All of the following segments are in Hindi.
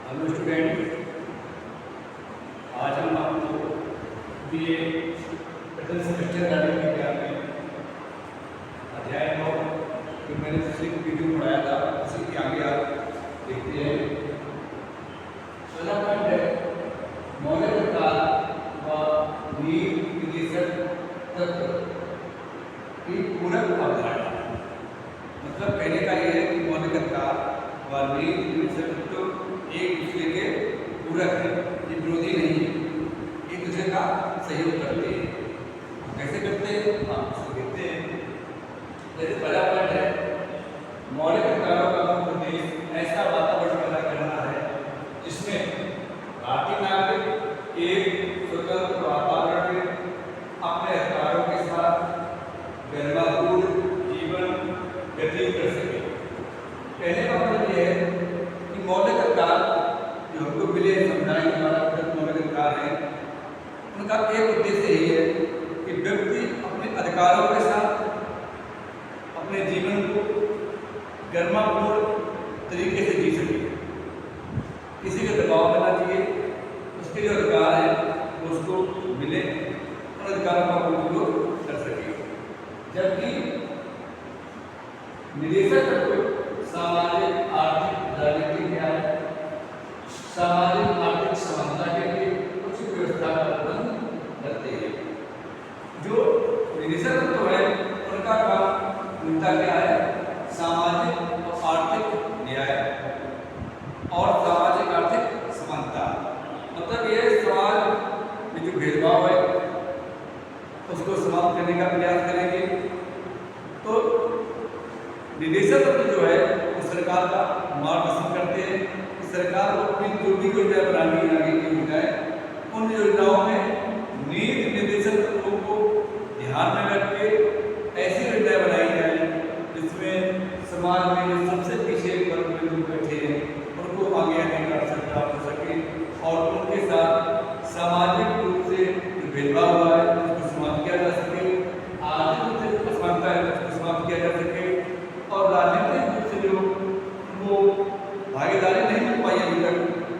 हेलो स्टूडेंट, आज हम आपको बीए प्रथम सेमेस्टर गार्डन विज्ञान में अध्याय 9 जो मैंने पिछले वीडियो पढ़ाया था उसी के आगे आप देखते हैं। पहला पॉइंट है मौलिक प्रकार व नील विश्लेषण तत्व की पूरक अवधारणा। मतलब कहने का यह है कि मौलिक प्रकार व नील विश्लेषण तत्व एक दूसरे के पूरक है, ये विरोधी नहीं है, एक दूसरे का सहयोग करते हैं। कैसे करते हैं आप इसे देखते हैं। जैसे पहला पॉइंट है मौलिक प्रकारों का मुख्य उद्देश्य ऐसा वातावरण पैदा करना है जिसमें भारतीय नागरिक एक स्वतंत्र वातावरण में अपने अधिकारों के साथ गरिमापूर्ण जीवन व्यतीत कर सके। कहने का मतलब यह है कि मौलिक अधिकार जो हमको मिले समुदाय द्वारा मौलिक अधिकार है, उनका एक उद्देश्य यही है कि व्यक्ति अपने अधिकारों के साथ अपने जीवन को गरिमापूर्ण तरीके से जी सके। किसी के दबाव में ना जिए, उसके जो अधिकार है वो उसको मिले, उन अधिकारों का उपयोग कर सके। जबकि निदेशक तत्व सामाजिक आर्थिक राजनीतिक न्याय सामाजिक आर्थिक समानता के लिए कुछ व्यवस्था का प्रबंध करते हैं। जो निदेशक तत्व है उनका काम उनका क्या है, सामाजिक और आर्थिक न्याय और सामाजिक आर्थिक समानता। मतलब यह समाज में जो भेदभाव है उसको समाप्त करने का प्रयास करेंगे। तो निदेशक तत्व जो है वो सरकार का मार्गदर्शन करते हैं कि सरकार को अपनी जो भी योजना बनानी है आगे की योजनाएं, उन योजनाओं में नीति निर्देशक तत्वों को ध्यान में रख के ऐसी योजनाएं बनाई जाए जिसमें समाज में जो सबसे पीछे वर्ग में लोग बैठे हैं उनको आगे आने का अवसर प्राप्त हो सके और उनके साथ सामाजिक रूप से जो भेदभाव हुआ है उसको समाप्त किया जा सके, आर्थिक रूप से असमानता है उसको समाप्त किया जा सके और राजनीतिक रूप से जो वो भागीदारी नहीं मिल पाई अभी तक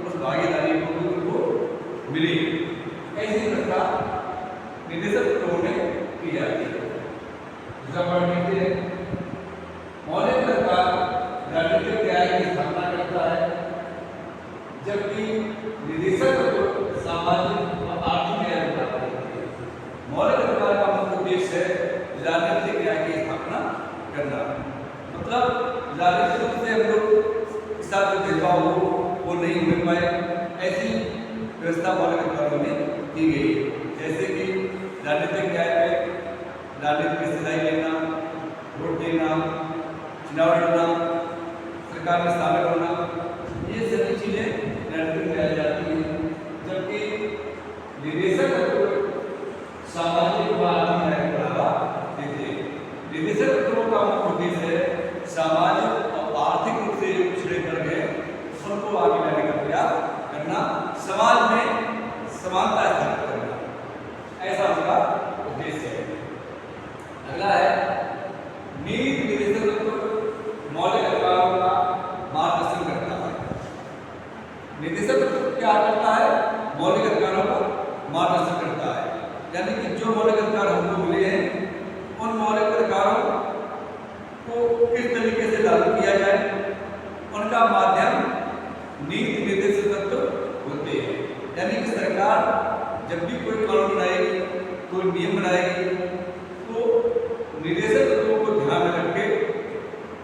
उस भागीदारी को भी उनको मिली। ऐसी व्यवस्था निदेशक तत्वों में की जाती है। दूसरा पॉइंट देखते हैं मौलिक अधिकार राजनीतिक न्याय की स्थापना करता है, जबकि निदेशक तत्व सामाजिक और आर्थिक न्याय की स्थापना करती है। मौलिक अधिकार का मुख्य उद्देश्य है राजनीतिक न्याय की स्थापना करना। मतलब राजनीतिक रूप से हम लोग के साथ जो भेदभाव हो वो नहीं हो पाए, ऐसी व्यवस्था मौलिक अधिकारों में की गई है। जैसे कि राजनीतिक न्याय में राजनीतिक में हिस्सेदारी लेना, वोट देना, चुनाव लड़ना, सरकार में शामिल होना, ये सभी चीज़ें राजनीतिक न्याय जाती हैं। जबकि निदेशक तत्व सामाजिक व आर्थिक न्याय को बढ़ावा देते हैं। निदेशक तत्वों का मुख्य उद्देश्य है सामाजिक और आर्थिक रूप से जो पिछड़े वर्ग हैं उनको आगे लाने का प्रयास करना, समाज में समानता स्थापित करना, ऐसा उनका उद्देश्य है। अगला है नीति निदेशक तत्व मौलिक अधिकारों का मार्गदर्शन करता है। निदेशक तत्व क्या करता है, मौलिक अधिकारों का मार्गदर्शन करता है, यानी कि जो मौलिक अधिकार हमको मिले हैं उन मौलिक अधिकारों को किस तरीके से लागू किया जाए, उनका माध्यम नीति निर्देशक तत्व होते हैं। यानी कि सरकार जब भी कोई कानून बनाएगी, कोई नियम बनाएगी, तो निर्देशक तत्वों को ध्यान में रख के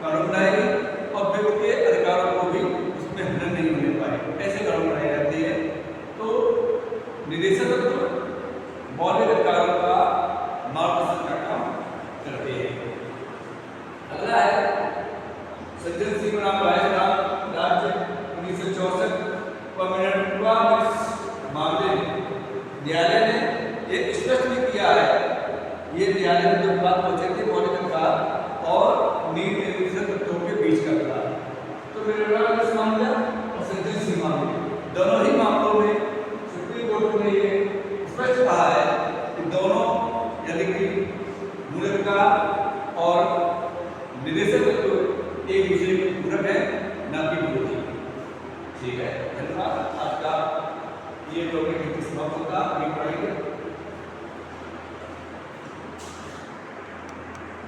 कानून बनाएगी और व्यक्ति के अधिकारों को भी उसमें हनन नहीं होने पाए, ऐसे कानून बनाए जाते हैं। तो निर्देशक तत्व मौलिक अधिकारों का मार्गदर्शन का काम करते हैं। अगला है सज्जन सिंह राजस्थान राज्य 1964 मामले में न्यायालय ने ये स्पष्ट भी किया है। ये न्यायालय ने जो बात पूछे थे मौलिक अधिकार और नीति निर्देशक तत्वों के बीच का था, तो मेरे मामला और सज्जन सिंह मामले दोनों ही मामलों में सुप्रीम कोर्ट ने ये स्पष्ट कहा है कि दोनों यानी कि मूल अधिकार और निदेशक तत्व एक दूसरे के पूरक है, ना कि विरोधी। ठीक है, धन्यवाद। स्वतंत्रता